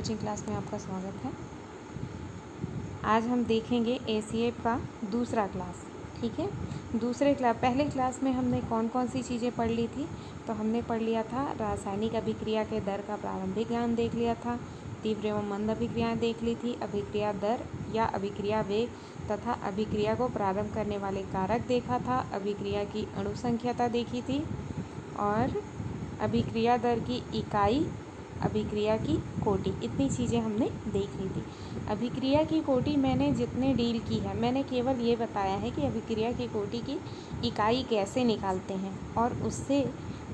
Coaching class में आपका स्वागत है। आज हम देखेंगे ACF का दूसरा क्लास। ठीक है, पहले क्लास में हमने कौन कौन सी चीज़ें पढ़ ली थी। तो हमने पढ़ लिया था रासायनिक अभिक्रिया के दर का प्रारंभिक ज्ञान देख लिया था, तीव्र एवं मंद अभिक्रियाएँ देख ली थी, अभिक्रिया दर या अभिक्रिया वेग तथा अभिक्रिया को प्रारंभ करने वाले कारक देखा था, अभिक्रिया की अणुसंख्यता देखी थी और अभिक्रिया दर की इकाई, अभिक्रिया की कोटि, इतनी चीज़ें हमने देख ली थी। अभिक्रिया की कोटि मैंने जितने डील की है, मैंने केवल ये बताया है कि अभिक्रिया की कोटि की इकाई कैसे निकालते हैं और उससे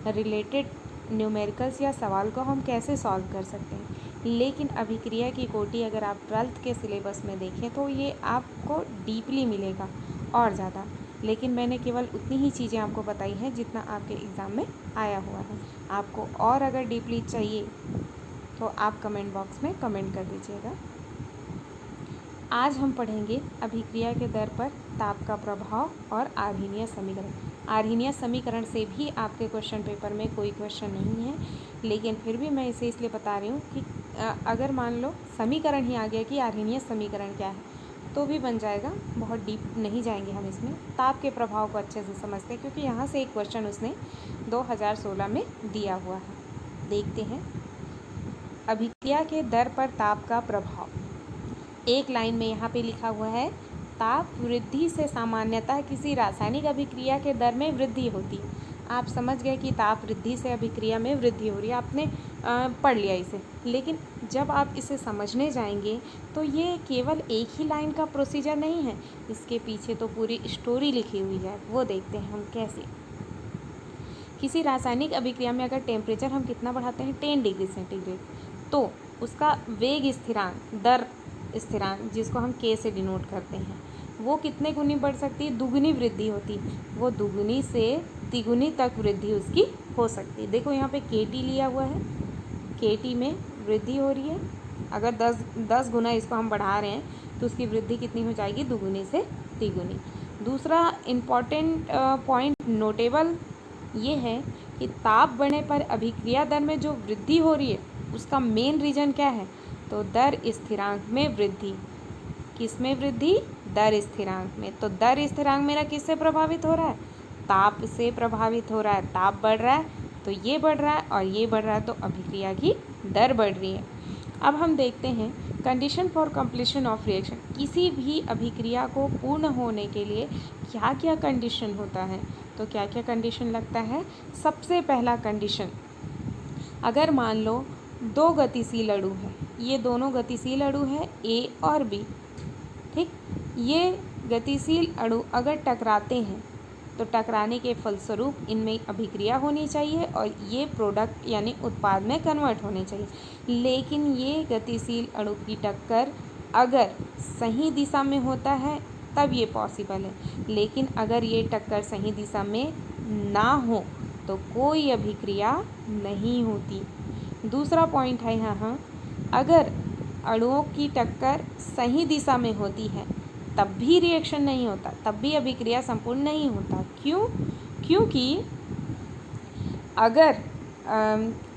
रिलेटेड न्यूमेरिकल्स या सवाल को हम कैसे सॉल्व कर सकते हैं। लेकिन अभिक्रिया की कोटि अगर आप 12th के सिलेबस में देखें तो ये आपको डीपली मिलेगा और ज़्यादा, लेकिन मैंने केवल उतनी ही चीज़ें आपको बताई हैं जितना आपके एग्ज़ाम में आया हुआ है। आपको और अगर डीपली चाहिए तो आप कमेंट बॉक्स में कमेंट कर दीजिएगा। आज हम पढ़ेंगे अभिक्रिया के दर पर ताप का प्रभाव और आर्हीनियस समीकरण। आर्हीनियस समीकरण से भी आपके क्वेश्चन पेपर में कोई क्वेश्चन नहीं है, लेकिन फिर भी मैं इसे इसलिए बता रही हूँ कि अगर मान लो समीकरण ही आ गया कि आर्हीनियस समीकरण क्या है तो भी बन जाएगा, बहुत डीप नहीं जाएंगे हम इसमें। ताप के प्रभाव को अच्छे से समझते हैं क्योंकि यहाँ से एक क्वेश्चन उसने 2016 में दिया हुआ है। देखते हैं अभिक्रिया के दर पर ताप का प्रभाव। एक लाइन में यहाँ पे लिखा हुआ है, ताप वृद्धि से सामान्यतः किसी रासायनिक अभिक्रिया के दर में वृद्धि होती है। आप समझ गए कि ताप वृद्धि से अभिक्रिया में वृद्धि हो रही है, आपने पढ़ लिया इसे। लेकिन जब आप इसे समझने जाएंगे तो ये केवल एक ही लाइन का प्रोसीजर नहीं है, इसके पीछे तो पूरी स्टोरी लिखी हुई है। वो देखते हैं हम कैसे। किसी रासायनिक अभिक्रिया में अगर टेम्परेचर हम कितना बढ़ाते हैं 10 डिग्री सेंटीग्रेड, तो उसका वेग स्थिरांक, दर स्थिरांक, जिसको हम K से डिनोट करते हैं, वो कितने गुनी बढ़ सकती है? दुगुनी वृद्धि होती, वो दुगुनी से तिगुनी तक वृद्धि उसकी हो सकती है। देखो यहाँ पे KT लिया हुआ है, KT में वृद्धि हो रही है। अगर 10 गुना इसको हम बढ़ा रहे हैं तो उसकी वृद्धि कितनी हो जाएगी? दुगुनी से तिगुनी। दूसरा इम्पॉर्टेंट पॉइंट नोटेबल ये है कि ताप बढ़ने पर अभिक्रिया दर में जो वृद्धि हो रही है उसका मेन रीज़न क्या है? तो दर स्थिरांक में वृद्धि। किस में वृद्धि? दर स्थिरांक में। तो दर स्थिरांक मेरा किससे प्रभावित हो रहा है? ताप से प्रभावित हो रहा है। ताप बढ़ रहा है तो ये बढ़ रहा है और ये बढ़ रहा है तो अभिक्रिया की दर बढ़ रही है। अब हम देखते हैं condition for completion of reaction. किसी भी अभिक्रिया को पूर्ण होने के लिए क्या क्या कंडीशन होता है? तो क्या क्या कंडीशन लगता है? सबसे पहला कंडीशन, अगर मान लो दो गतिशील अणु है, ये दोनों गतिशील अणु है A और B, ठीक, ये गतिशील अणु अगर टकराते हैं तो टकराने के फलस्वरूप इनमें अभिक्रिया होनी चाहिए और ये प्रोडक्ट यानी उत्पाद में कन्वर्ट होने चाहिए। लेकिन ये गतिशील अणु की टक्कर अगर सही दिशा में होता है तब ये पॉसिबल है, लेकिन अगर ये टक्कर सही दिशा में ना हो तो कोई अभिक्रिया नहीं होती। दूसरा पॉइंट है यहाँ, अगर अणुओं की टक्कर सही दिशा में होती है तब भी रिएक्शन नहीं होता, तब भी अभिक्रिया संपूर्ण नहीं होता। क्यों? क्योंकि अगर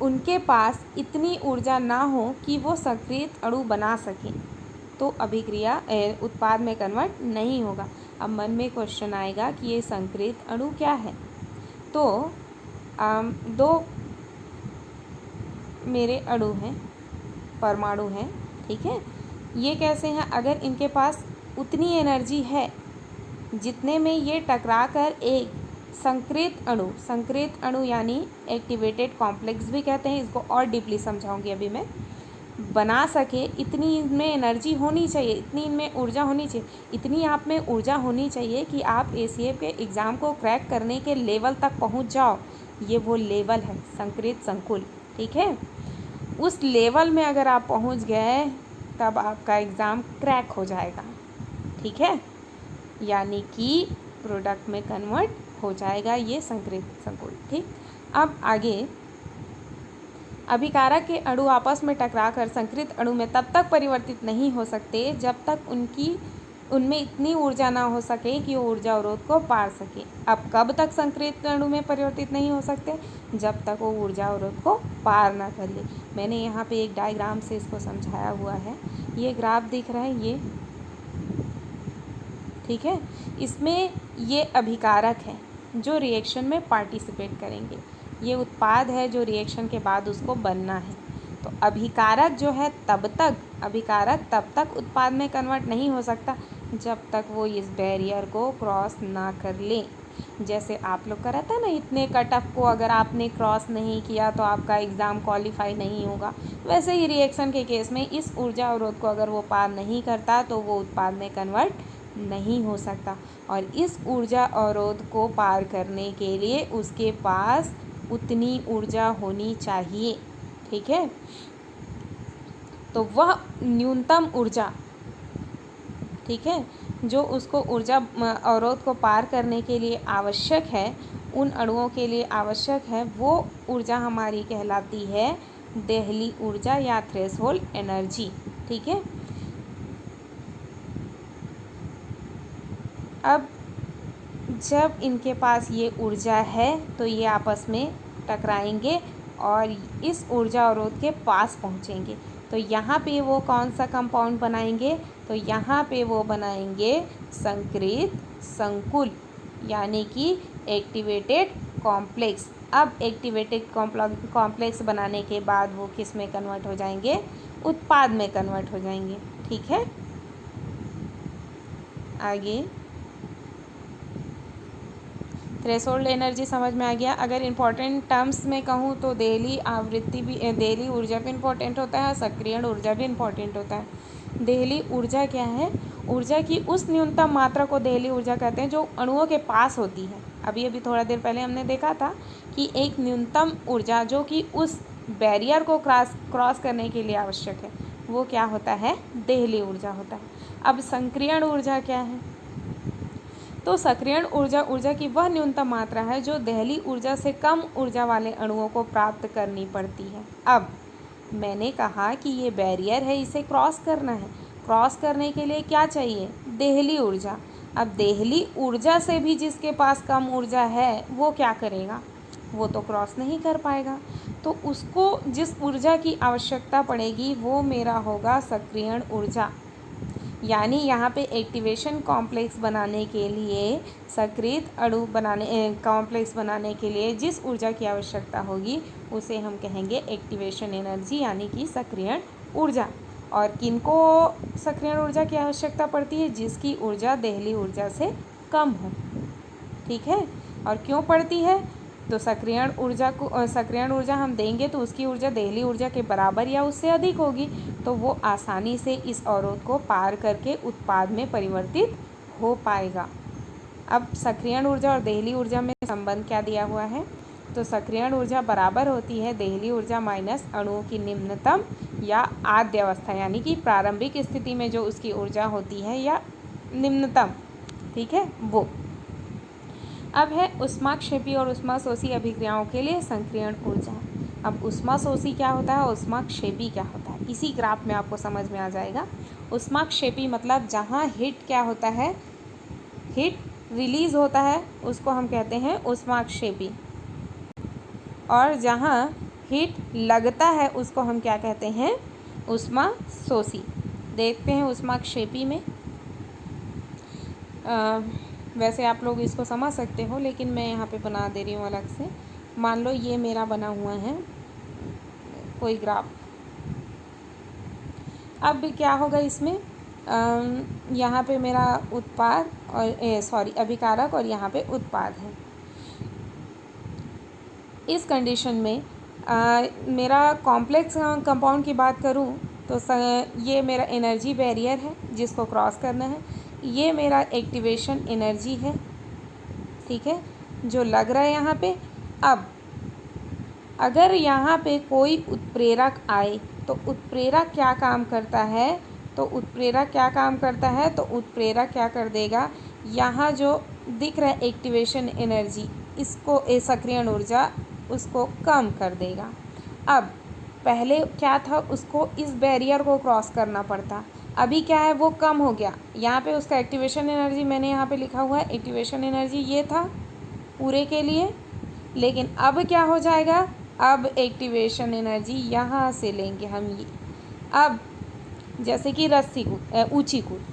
उनके पास इतनी ऊर्जा ना हो कि वो सक्रिय अणु बना सकें तो अभिक्रिया उत्पाद में कन्वर्ट नहीं होगा। अब मन में क्वेश्चन आएगा कि ये संक्रिय अणु क्या है? तो दो मेरे अणु हैं, परमाणु हैं, ठीक है, ये कैसे हैं? अगर इनके पास उतनी एनर्जी है जितने में ये टकरा कर एक संक्रिय अणु यानी एक्टिवेटेड कॉम्प्लेक्स भी कहते हैं, इसको और डीपली समझाऊंगी अभी मैं, बना सके, इतनी इनमें एनर्जी होनी चाहिए, इतनी इनमें ऊर्जा होनी चाहिए, इतनी आप में ऊर्जा होनी चाहिए कि आप ACF के एग्ज़ाम को क्रैक करने के लेवल तक पहुंच जाओ। ये वो लेवल है संक्रिय संकुल, ठीक है। उस लेवल में अगर आप पहुंच गए तब आपका एग्ज़ाम क्रैक हो जाएगा, ठीक है, यानी कि प्रोडक्ट में कन्वर्ट हो जाएगा ये संक्रिय संकुल, ठीक। अब आगे, अभिकारक के अणु आपस में टकराकर संक्रिय अणु में तब तक परिवर्तित नहीं हो सकते जब तक उनकी उनमें इतनी ऊर्जा ना हो सके कि वो ऊर्जा अवरोध को पार सके। अब कब तक संक्रिय अणु में परिवर्तित नहीं हो सकते? जब तक वो ऊर्जा अवरोध को पार ना कर ले। मैंने यहाँ पे एक डायग्राम से इसको समझाया हुआ है। ये ग्राफ दिख रहा है ये, ठीक है। इसमें ये अभिकारक है जो रिएक्शन में पार्टिसिपेट करेंगे। ये उत्पाद है जो रिएक्शन के बाद उसको बनना है। तो अभिकारक जो है अभिकारक तब तक उत्पाद में कन्वर्ट नहीं हो सकता जब तक वो इस बैरियर को क्रॉस ना कर ले। जैसे आप लोग का रहता है ना, इतने कट ऑफ को अगर आपने क्रॉस नहीं किया तो आपका एग्ज़ाम क्वालिफाई नहीं होगा। वैसे ही रिएक्शन के केस में इस ऊर्जा अवरोध को अगर वो पार नहीं करता तो वो उत्पाद में कन्वर्ट नहीं हो सकता। और इस ऊर्जा अवरोध को पार करने के लिए उसके पास उतनी ऊर्जा होनी चाहिए, ठीक है। तो वह न्यूनतम ऊर्जा, ठीक है, जो उसको ऊर्जा अवरोध को पार करने के लिए आवश्यक है, उन अणुओं के लिए आवश्यक है, वो ऊर्जा हमारी कहलाती है देहली ऊर्जा या थ्रेशोल्ड एनर्जी, ठीक है। अब जब इनके पास ये ऊर्जा है तो ये आपस में टकराएंगे और इस ऊर्जा अवरोध के पास पहुँचेंगे। तो यहाँ पे वो कौन सा कंपाउंड बनाएंगे? तो यहाँ पे वो बनाएंगे संक्रित संकुल, यानी कि एक्टिवेटेड कॉम्प्लेक्स। अब एक्टिवेटेड कॉम्प्लेक्स बनाने के बाद वो किस में कन्वर्ट हो जाएंगे? उत्पाद में कन्वर्ट हो जाएंगे, ठीक है। आगे थ्रेशोल्ड एनर्जी समझ में आ गया। अगर इम्पोर्टेंट टर्म्स में कहूँ तो देहली आवृत्ति भी, देहली ऊर्जा भी इम्पोर्टेंट होता है, सक्रियण ऊर्जा भी इम्पोर्टेंट होता है। देहली ऊर्जा क्या है? ऊर्जा की उस न्यूनतम मात्रा को देहली ऊर्जा कहते हैं जो अणुओं के पास होती है। अभी थोड़ा देर पहले हमने देखा था कि एक न्यूनतम ऊर्जा जो कि उस बैरियर को क्रॉस करने के लिए आवश्यक है, वो क्या होता है? देहली ऊर्जा होता है। अब सक्रियण ऊर्जा क्या है? तो सक्रियण ऊर्जा की वह न्यूनतम मात्रा है जो देहली ऊर्जा से कम ऊर्जा वाले अणुओं को प्राप्त करनी पड़ती है। अब मैंने कहा कि ये बैरियर है, इसे क्रॉस करना है। क्रॉस करने के लिए क्या चाहिए? देहली ऊर्जा। अब देहली ऊर्जा से भी जिसके पास कम ऊर्जा है वो क्या करेगा? वो तो क्रॉस नहीं कर पाएगा। तो उसको जिस ऊर्जा की आवश्यकता पड़ेगी वो मेरा होगा सक्रियण ऊर्जा। यानी यहाँ पे एक्टिवेशन कॉम्प्लेक्स बनाने के लिए, सक्रिय अणु कॉम्प्लेक्स बनाने के लिए जिस ऊर्जा की आवश्यकता होगी उसे हम कहेंगे एक्टिवेशन एनर्जी, यानी कि सक्रियण ऊर्जा। और किनको सक्रियण ऊर्जा की आवश्यकता पड़ती है? जिसकी ऊर्जा देहली ऊर्जा से कम हो, ठीक है। और क्यों पड़ती है? तो सक्रियण ऊर्जा हम देंगे तो उसकी ऊर्जा देहली ऊर्जा के बराबर या उससे अधिक होगी, तो वो आसानी से इस अवरोध को पार करके उत्पाद में परिवर्तित हो पाएगा। अब सक्रियण ऊर्जा और देहली ऊर्जा में संबंध क्या दिया हुआ है? तो सक्रियण ऊर्जा बराबर होती है देहली ऊर्जा माइनस अणुओं की निम्नतम या आद्य अवस्था, यानी कि प्रारंभिक स्थिति में जो उसकी ऊर्जा होती है या निम्नतम, ठीक है, वो। अब है ऊष्माक्षेपी और ऊष्माशोषी अभिक्रियाओं के लिए सक्रियण ऊर्जा। अब ऊष्माशोषी क्या होता है, ऊष्माक्षेपी क्या होता है, इसी ग्राफ में आपको समझ में आ जाएगा। ऊष्माक्षेपी मतलब जहाँ हीट क्या होता है, हीट रिलीज होता है उसको हम कहते हैं ऊष्माक्षेपी, और जहाँ हीट लगता है उसको हम क्या कहते हैं? ऊष्माशोषी। देखते हैं ऊष्माक्षेपी में, वैसे आप लोग इसको समझ सकते हो लेकिन मैं यहाँ पे बना दे रही हूँ अलग से। मान लो ये मेरा बना हुआ है कोई ग्राफ। अब क्या होगा इसमें? यहाँ पे मेरा उत्पाद और अभिकारक और यहाँ पे उत्पाद है। इस कंडीशन में मेरा कॉम्प्लेक्स कंपाउंड की बात करूँ तो ये मेरा एनर्जी बैरियर है जिसको क्रॉस करना है। ये मेरा एक्टिवेशन एनर्जी है, ठीक है, जो लग रहा है यहाँ पे। अब अगर यहाँ पे कोई उत्प्रेरक आए तो उत्प्रेरक क्या काम करता है? तो उत्प्रेरक क्या कर देगा? यहाँ जो दिख रहा है एक्टिवेशन एनर्जी, इसको सक्रियण ऊर्जा, उसको कम कर देगा। अब पहले क्या था, उसको इस बैरियर को क्रॉस करना पड़ता, अभी क्या है वो कम हो गया। यहाँ पे उसका एक्टिवेशन एनर्जी मैंने यहाँ पे लिखा हुआ है, एक्टिवेशन एनर्जी ये था पूरे के लिए। लेकिन अब क्या हो जाएगा, अब एक्टिवेशन एनर्जी यहाँ से लेंगे हम ये। अब जैसे कि रस्सी कूद,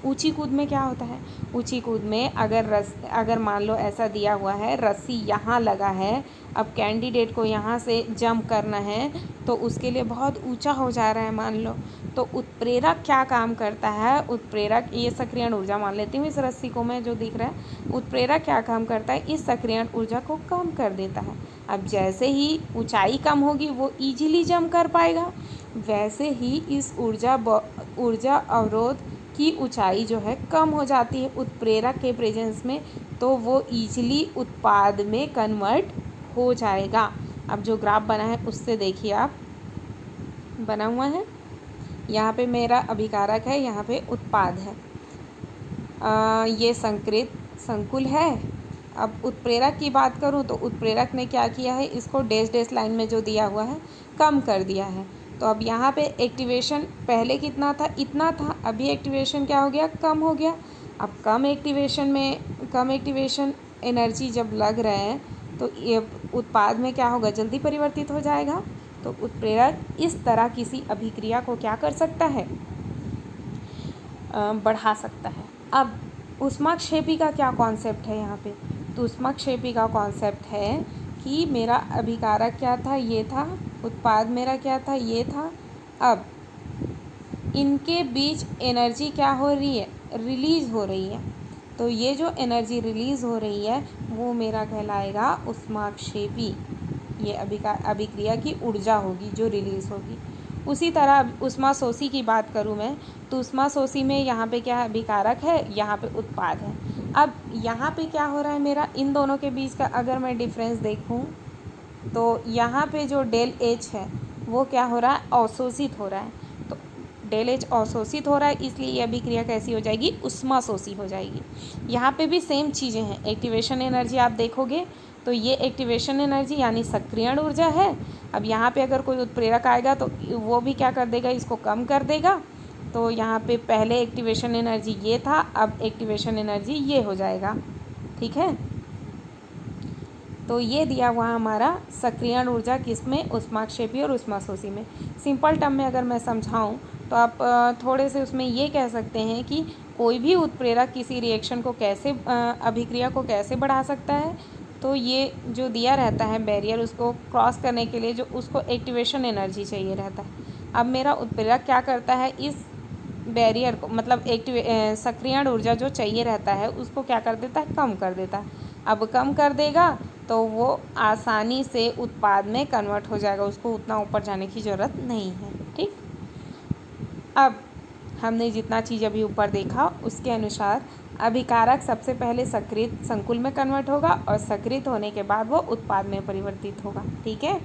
ऊंची कूद में क्या होता है, ऊंची कूद में अगर मान लो ऐसा दिया हुआ है रस्सी यहाँ लगा है, अब कैंडिडेट को यहाँ से जंप करना है तो उसके लिए बहुत ऊंचा हो जा रहा है मान लो, तो उत्प्रेरक क्या काम करता है, उत्प्रेरक, ये सक्रियण ऊर्जा मान लेती हूँ इस रस्सी को मैं जो दिख रहा है, उत्प्रेरक क्या काम करता है, इस सक्रियण ऊर्जा को कम कर देता है। अब जैसे ही ऊंचाई कम होगी वो इजीली जंप कर पाएगा, वैसे ही इस ऊर्जा अवरोध की ऊंचाई जो है कम हो जाती है उत्प्रेरक के प्रेजेंस में, तो वो इजीली उत्पाद में कन्वर्ट हो जाएगा। अब जो ग्राफ बना है उससे देखिए आप, बना हुआ है यहाँ पे मेरा अभिकारक है, यहाँ पे उत्पाद है, ये संकुल है। अब उत्प्रेरक की बात करूँ तो उत्प्रेरक ने क्या किया है, इसको डैश लाइन में जो दिया हुआ है कम कर दिया है। तो अब यहाँ पे एक्टिवेशन पहले कितना था, इतना था, अभी एक्टिवेशन क्या हो गया, कम हो गया। अब कम एक्टिवेशन एनर्जी जब लग रहा है तो ये उत्पाद में क्या होगा, जल्दी परिवर्तित हो जाएगा। तो उत्प्रेरक इस तरह किसी अभिक्रिया को क्या कर सकता है, बढ़ा सकता है। अब ऊष्माक्षेपी का क्या कॉन्सेप्ट है यहाँ पे, तो ऊष्माक्षेपी का कॉन्सेप्ट है कि मेरा अभिकारक क्या था, ये था, उत्पाद मेरा क्या था, ये था। अब इनके बीच एनर्जी क्या हो रही है, रिलीज़ हो रही है, तो ये जो एनर्जी रिलीज़ हो रही है वो मेरा कहलाएगा ऊष्माक्षेपी। ये अभिक्रिया की ऊर्जा होगी जो रिलीज़ होगी। उसी तरह ऊष्माशोषी की बात करूँ मैं, तो ऊष्माशोषी में यहाँ पे क्या है, अभिकारक है, यहाँ पे उत्पाद है। अब यहाँ पे क्या हो रहा है मेरा, इन दोनों के बीच का अगर मैं डिफरेंस देखूँ तो यहाँ पे जो डेल एच है वो क्या हो रहा है, अवशोषित हो रहा है। तो डेल एच अवशोषित हो रहा है, इसलिए ये अभिक्रिया कैसी हो जाएगी, ऊष्माशोषी हो जाएगी। यहाँ पे भी सेम चीज़ें हैं, एक्टिवेशन एनर्जी आप देखोगे तो ये एक्टिवेशन एनर्जी यानी सक्रियण ऊर्जा है। अब यहाँ पे अगर कोई उत्प्रेरक आएगा तो वो भी क्या कर देगा, इसको कम कर देगा। तो यहाँ पे पहले एक्टिवेशन एनर्जी ये था, अब एक्टिवेशन एनर्जी ये हो जाएगा, ठीक है। तो ये दिया हुआ हमारा सक्रियण ऊर्जा किस में, ऊष्माक्षेपी और ऊष्माशोषी में। सिंपल टर्म में अगर मैं समझाऊँ तो आप थोड़े से उसमें ये कह सकते हैं कि कोई भी उत्प्रेरक किसी रिएक्शन को कैसे, अभिक्रिया को कैसे बढ़ा सकता है, तो ये जो दिया रहता है बैरियर, उसको क्रॉस करने के लिए जो उसको एक्टिवेशन एनर्जी चाहिए रहता है। अब मेरा उत्प्रेरक क्या करता है, इस बैरियर को, मतलब सक्रियण ऊर्जा जो चाहिए रहता है उसको क्या कर देता है, कम कर देता है। अब कम कर देगा तो वो आसानी से उत्पाद में कन्वर्ट हो जाएगा, उसको उतना ऊपर जाने की ज़रूरत नहीं है, ठीक। अब हमने जितना चीज़ अभी ऊपर देखा उसके अनुसार अभिकारक सबसे पहले सक्रिय संकुल में कन्वर्ट होगा और सक्रिय होने के बाद वो उत्पाद में परिवर्तित होगा, ठीक है।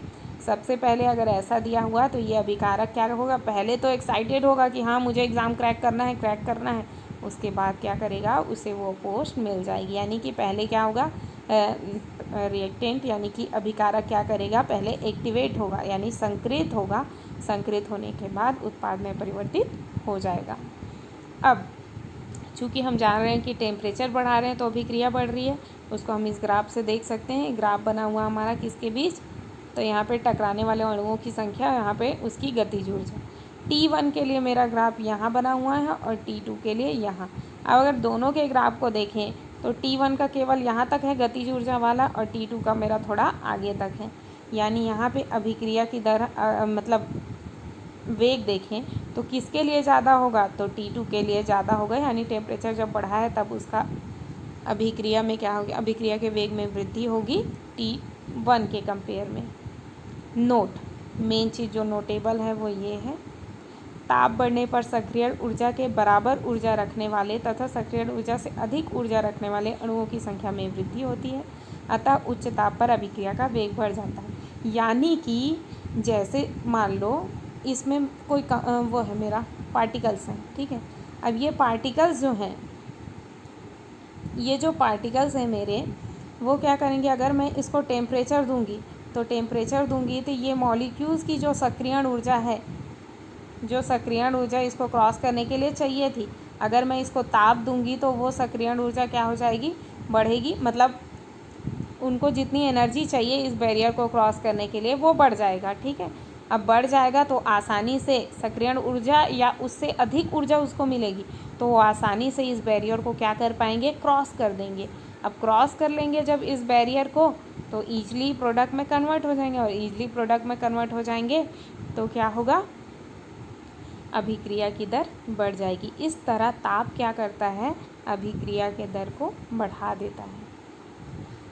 सबसे पहले अगर ऐसा दिया हुआ तो ये अभिकारक क्या होगा, पहले तो एक्साइटेड होगा कि हाँ मुझे एग्ज़ाम क्रैक करना है, उसके बाद क्या करेगा, उसे वो पोस्ट मिल जाएगी। यानी कि पहले क्या होगा, रिएक्टेंट यानी कि अभिकारक क्या करेगा, पहले एक्टिवेट होगा यानी संक्रित होगा, संक्रित होने के बाद उत्पाद में परिवर्तित हो जाएगा। अब चूँकि हम जान रहे हैं कि टेम्परेचर बढ़ा रहे हैं तो अभिक्रिया बढ़ रही है, उसको हम इस ग्राफ से देख सकते हैं। ग्राफ बना हुआ हमारा किसके बीच, तो यहाँ पे टकराने वाले अणुओं की संख्या, यहाँ पे उसकी गतिज ऊर्जा। T1 के लिए मेरा ग्राफ यहाँ बना हुआ है और T2 के लिए यहाँ। अब अगर दोनों के ग्राफ को देखें तो T1 का केवल यहाँ तक है गतिज ऊर्जा वाला और T2 का मेरा थोड़ा आगे तक है। यानी यहाँ पे अभिक्रिया की दर मतलब वेग देखें तो किसके लिए ज़्यादा होगा, तो T2 के लिए ज़्यादा होगा। यानी टेम्परेचर जब बढ़ा है तब उसका अभिक्रिया में क्या होगी, अभिक्रिया के वेग में वृद्धि होगी T1 के कंपेयर में। नोट, मेन चीज़ जो नोटेबल है वो ये है, ताप बढ़ने पर सक्रियण ऊर्जा के बराबर ऊर्जा रखने वाले तथा सक्रियण ऊर्जा से अधिक ऊर्जा रखने वाले अणुओं की संख्या में वृद्धि होती है, अतः उच्च ताप पर अभिक्रिया का वेग बढ़ जाता है। यानी कि जैसे मान लो इसमें कोई वो है मेरा पार्टिकल्स हैं, ठीक है। अब ये पार्टिकल्स जो हैं, ये जो पार्टिकल्स हैं मेरे, वो क्या करेंगे, अगर मैं इसको टेम्परेचर दूंगी तो ये मॉलिक्यूल्स की जो सक्रियण ऊर्जा है जो सक्रियण ऊर्जा इसको क्रॉस करने के लिए चाहिए थी, अगर मैं इसको ताप दूंगी तो वो सक्रियण ऊर्जा क्या हो जाएगी, बढ़ेगी। मतलब उनको जितनी एनर्जी चाहिए इस बैरियर को क्रॉस करने के लिए वो बढ़ जाएगा। ठीक है, अब बढ़ जाएगा तो आसानी से सक्रियण ऊर्जा या उससे अधिक ऊर्जा उसको मिलेगी, तो वो आसानी से इस बैरियर को क्या कर पाएंगे, क्रॉस कर देंगे। अब क्रॉस कर लेंगे जब इस बैरियर को, तो ईजली प्रोडक्ट में कन्वर्ट हो जाएंगे, और ईजली प्रोडक्ट में कन्वर्ट हो जाएंगे तो क्या होगा, अभिक्रिया की दर बढ़ जाएगी। इस तरह ताप क्या करता है, अभिक्रिया के दर को बढ़ा देता है।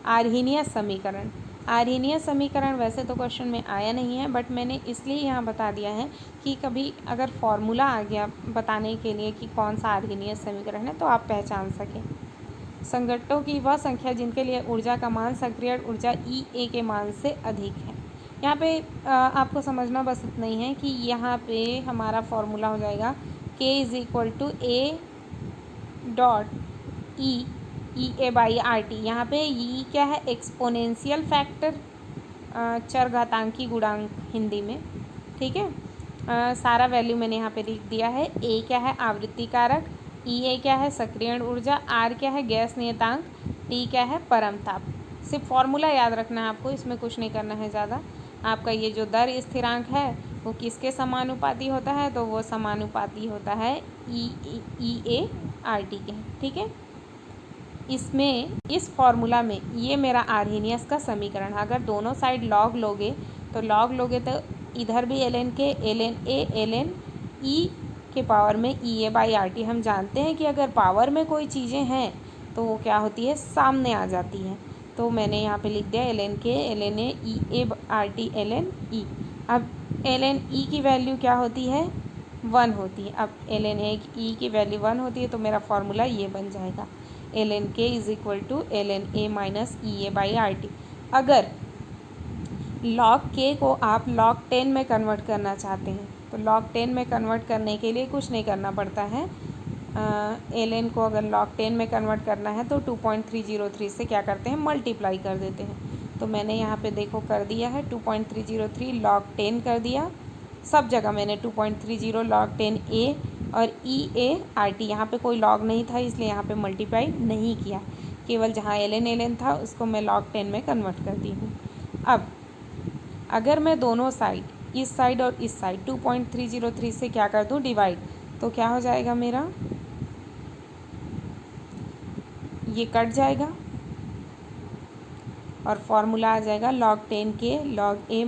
आर्हीनियस समीकरण, आर्हीनियस समीकरण वैसे तो क्वेश्चन में आया नहीं है, बट मैंने इसलिए यहाँ बता दिया है कि कभी अगर फॉर्मूला आ गया बताने के लिए कि कौन सा आर्हीनियस समीकरण है तो आप पहचान सकें। संघटकों की वह संख्या जिनके लिए ऊर्जा का मान सक्रिय ऊर्जा E के मान से अधिक है। यहाँ पे आपको समझना बस इतना ही है कि यहाँ पे हमारा फॉर्मूला हो जाएगा K = A डॉट EA/RT। यहाँ पे E क्या है, एक्सपोनेंशियल फैक्टर, चरघातांकी गुणांक हिंदी में। ठीक है, सारा वैल्यू मैंने यहाँ पे लिख दिया है। A क्या है, आवृत्ति कारक, EA क्या है, सक्रियण ऊर्जा, R क्या है, गैस नियतांक, T क्या है, परम ताप। सिर्फ फॉर्मूला याद रखना है आपको, इसमें कुछ नहीं करना है ज़्यादा। आपका ये जो दर स्थिरांक है वो किसके समानुपाती होता है, तो वो समानुपाती होता है EA/RT के। ठीक है, इसमें इस फॉर्मूला में ये मेरा आर्हीनियस का समीकरण है। अगर दोनों साइड लॉग लोगे तो इधर भी ln के ln A ln E के पावर में EA/RT। हम जानते हैं कि अगर पावर में कोई चीज़ें हैं तो वो क्या होती है, सामने आ जाती हैं। तो मैंने यहाँ पे लिख दिया ln के ln A EA/RT ln E। अब ln E की वैल्यू क्या होती है, 1 होती है। अब ln E की वैल्यू 1 होती है तो मेरा फॉर्मूला ये बन जाएगा ln K = ln A - EA/RT। अगर log K को आप log 10 में कन्वर्ट करना चाहते हैं तो log 10 में कन्वर्ट करने के लिए कुछ नहीं करना पड़ता है। ln को अगर log 10 में कन्वर्ट करना है तो 2.303 से क्या करते हैं, मल्टीप्लाई कर देते हैं। तो मैंने यहाँ पे देखो कर दिया है 2.303 log 10 कर दिया, सब जगह मैंने 2.30 log 10 A और EA/RT। यहाँ पे कोई log नहीं था इसलिए यहाँ पे मल्टीप्लाई नहीं किया, केवल जहाँ ln था उसको मैं log 10 में कन्वर्ट कर दी हूँ। अब अगर मैं दोनों साइड, इस साइड और इस साइड 2.303 से क्या कर दूँ, डिवाइड, तो क्या हो जाएगा मेरा, ये कट जाएगा और फॉर्मूला आ जाएगा log 10 के log A -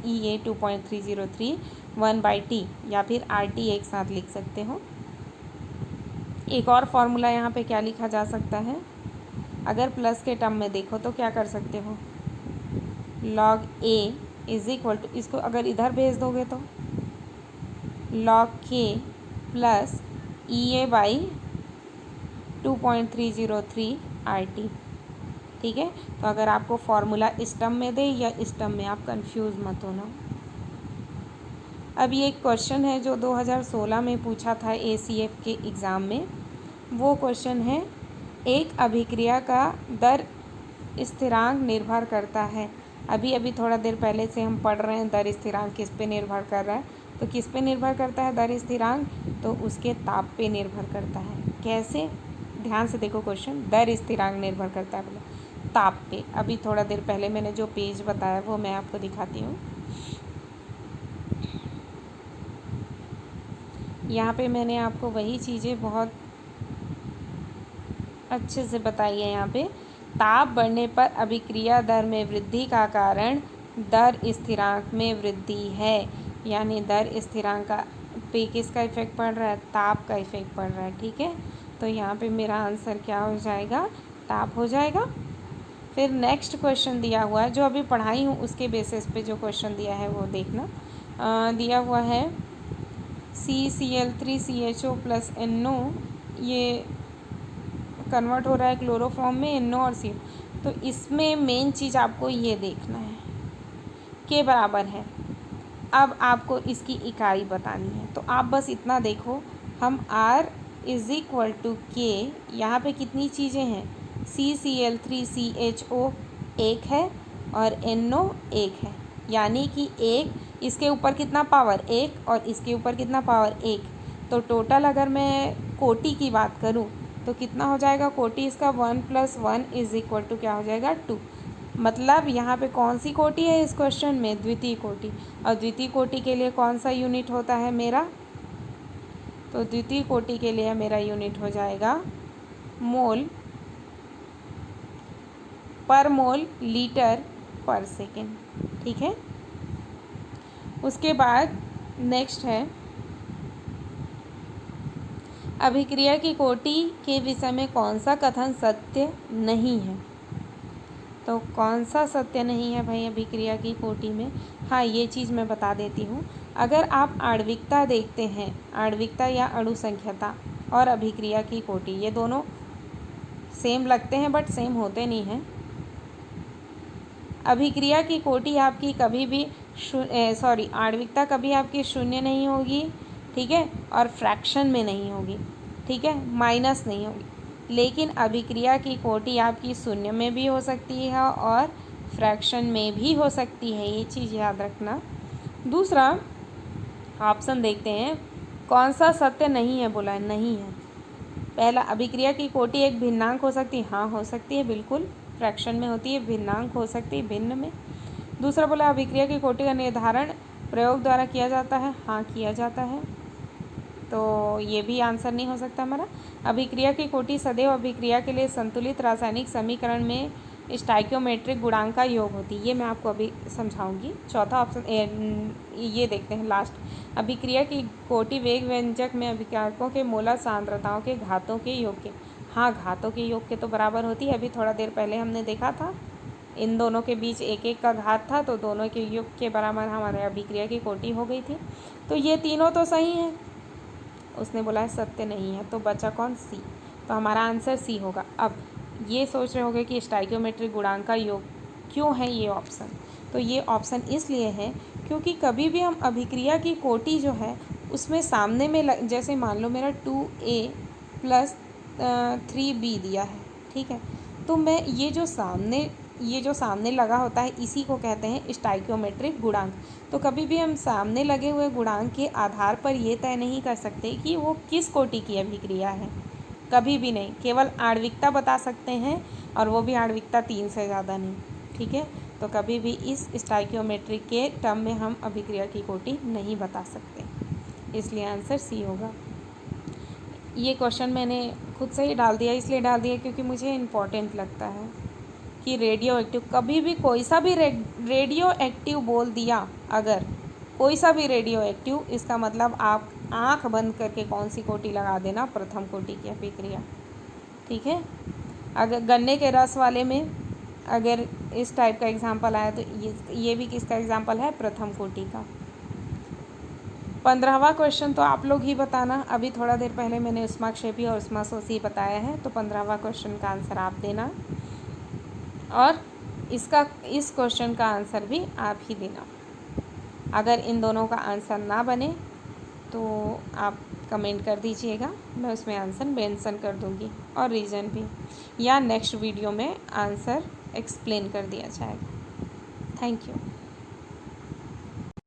EA 2.303 1/T, या फिर RT एक साथ लिख सकते हो। एक और फॉर्मूला यहाँ पे क्या लिखा जा सकता है, अगर प्लस के टर्म में देखो तो क्या कर सकते हो, log A = इसको अगर इधर भेज दोगे तो log K + EA/2.303 RT। ठीक है, तो अगर आपको फॉर्मूला इस टर्म में दे या इस टर्म में, आप कंफ्यूज मत होना। अब ये एक क्वेश्चन है जो 2016 में पूछा था ACF के एग्ज़ाम में। वो क्वेश्चन है, एक अभिक्रिया का दर स्थिरांक निर्भर करता है। अभी थोड़ा देर पहले से हम पढ़ रहे हैं दर स्थिरांक किस पे निर्भर कर रहा है, तो किस पे निर्भर करता है दर स्थिरांक, तो उसके ताप पे निर्भर करता है। कैसे, ध्यान से देखो क्वेश्चन, दर स्थिरांक निर्भर करता है बोला ताप पे। अभी थोड़ा देर पहले मैंने जो पेज बताया वो मैं आपको दिखाती हूँ। यहाँ पे मैंने आपको वही चीज़ें बहुत अच्छे से बताई है। यहाँ पे ताप बढ़ने पर अभिक्रिया दर में वृद्धि का कारण दर स्थिरांक में वृद्धि है, यानी दर स्थिरांक का पे किसका इफेक्ट पड़ रहा है, ताप का इफेक्ट पड़ रहा है। ठीक है, तो यहाँ पे मेरा आंसर क्या हो जाएगा, ताप हो जाएगा। फिर नेक्स्ट क्वेश्चन दिया हुआ है, जो अभी पढ़ाई हूँ उसके बेसिस पे जो क्वेश्चन दिया है वो देखना। दिया हुआ है CCl3CHO + NO, ये कन्वर्ट हो रहा है क्लोरोफॉर्म में NO और CO। तो इसमें मेन चीज़ आपको ये देखना है, K बराबर है। अब आपको इसकी इकाई बतानी है, तो आप बस इतना देखो, हम R = K, यहाँ पे कितनी चीज़ें हैं, CCl3CHO एक है और NO एक है, यानी कि एक इसके ऊपर कितना पावर 1 और इसके ऊपर कितना पावर 1, तो टोटल अगर मैं कोटि की बात करूं तो कितना हो जाएगा कोटि इसका 1 + 1 = क्या हो जाएगा 2। मतलब यहाँ पे कौन सी कोटि है इस क्वेश्चन में, द्वितीय कोटि। और द्वितीय कोटि के लिए कौन सा यूनिट होता है मेरा, तो द्वितीय कोटि के लिए मेरा यूनिट हो जाएगा मोल पर मोल लीटर पर सेकेंड। ठीक है, उसके बाद नेक्स्ट है अभिक्रिया की कोटि के विषय में कौन सा कथन सत्य नहीं है। तो कौन सा सत्य नहीं है भाई अभिक्रिया की कोटि में। हाँ, ये चीज़ मैं बता देती हूँ। अगर आप आणविकता देखते हैं, आणविकता या अणुसंख्यता और अभिक्रिया की कोटि, ये दोनों सेम लगते हैं बट सेम होते नहीं हैं। अभिक्रिया की कोटि आपकी कभी भी आणविकता कभी आपकी 0 नहीं होगी, ठीक है, और फ्रैक्शन में नहीं होगी, ठीक है, माइनस नहीं होगी। लेकिन अभिक्रिया की कोटि आपकी 0 में भी हो सकती है और फ्रैक्शन में भी हो सकती है, ये चीज़ याद रखना। दूसरा ऑप्शन देखते हैं, कौन सा सत्य नहीं है बोला है, नहीं है। पहला, अभिक्रिया की कोटि एक भिन्नांक हो सकती है, हाँ हो सकती है, बिल्कुल फ्रैक्शन में होती है, भिन्नांक हो सकती है भिन्न में। दूसरा बोला अभिक्रिया की कोटि का निर्धारण प्रयोग द्वारा किया जाता है, हाँ किया जाता है, तो ये भी आंसर नहीं हो सकता हमारा। अभिक्रिया की कोटि सदैव अभिक्रिया के लिए संतुलित रासायनिक समीकरण में स्टाइकियोमेट्रिक गुणांक का योग होती है, ये मैं आपको अभी समझाऊंगी। चौथा ऑप्शन ये देखते हैं लास्ट, अभिक्रिया की कोटि वेग व्यंजक में अभिकारकों के मोलर सांद्रताओं के घातों के योग के, हाँ घातों के योग के तो बराबर होती है। अभी थोड़ा देर पहले हमने देखा था इन दोनों के बीच 1 का घात था, तो दोनों के योग के बराबर हमारे अभिक्रिया की कोटि हो गई थी। तो ये तीनों तो सही हैं, उसने बोला है सत्य नहीं है, तो बचा कौन, सी। तो हमारा आंसर सी होगा। अब ये सोच रहे होंगे कि स्टाइकियोमेट्रिक गुणांक का योग क्यों है ये ऑप्शन, तो ये ऑप्शन इसलिए है क्योंकि कभी भी हम अभिक्रिया की कोटि जो है उसमें सामने में जैसे मान लो मेरा 2A + 3B दिया है, ठीक है, तो मैं ये जो सामने लगा होता है इसी को कहते हैं स्टाइकियोमेट्रिक गुणांक। तो कभी भी हम सामने लगे हुए गुणांक के आधार पर ये तय नहीं कर सकते कि वो किस कोटि की अभिक्रिया है, कभी भी नहीं। केवल आणविकता बता सकते हैं और वो भी आणविकता 3 से ज़्यादा नहीं, ठीक है। तो कभी भी इस स्टाइकियोमेट्रिक के टर्म में हम अभिक्रिया की कोटि नहीं बता सकते, इसलिए आंसर सी होगा। ये क्वेश्चन मैंने खुद से ही डाल दिया, इसलिए डाल दिया क्योंकि मुझे इम्पोर्टेंट लगता है कि रेडियो एक्टिव, कभी भी कोई सा भी रेडियो एक्टिव बोल दिया, अगर कोई सा भी रेडियो एक्टिव, इसका मतलब आप आंख बंद करके कौन सी कोटि लगा देना, प्रथम कोटि की अभिक्रिया, ठीक है। अगर गन्ने के रस वाले में अगर इस टाइप का एग्जाम्पल आया तो ये भी किसका एग्जाम्पल है, प्रथम कोटि का। 15वां क्वेश्चन तो आप लोग ही बताना, अभी थोड़ा देर पहले मैंने ऊष्माक्षेपी और ऊष्माशोषी बताया है, तो 15वां क्वेश्चन का आंसर आप देना और इस क्वेश्चन का आंसर भी आप ही देना। अगर इन दोनों का आंसर ना बने तो आप कमेंट कर दीजिएगा, मैं उसमें आंसर मेंशन कर दूंगी और रीज़न भी, या नेक्स्ट वीडियो में आंसर एक्सप्लेन कर दिया जाएगा। Thank you.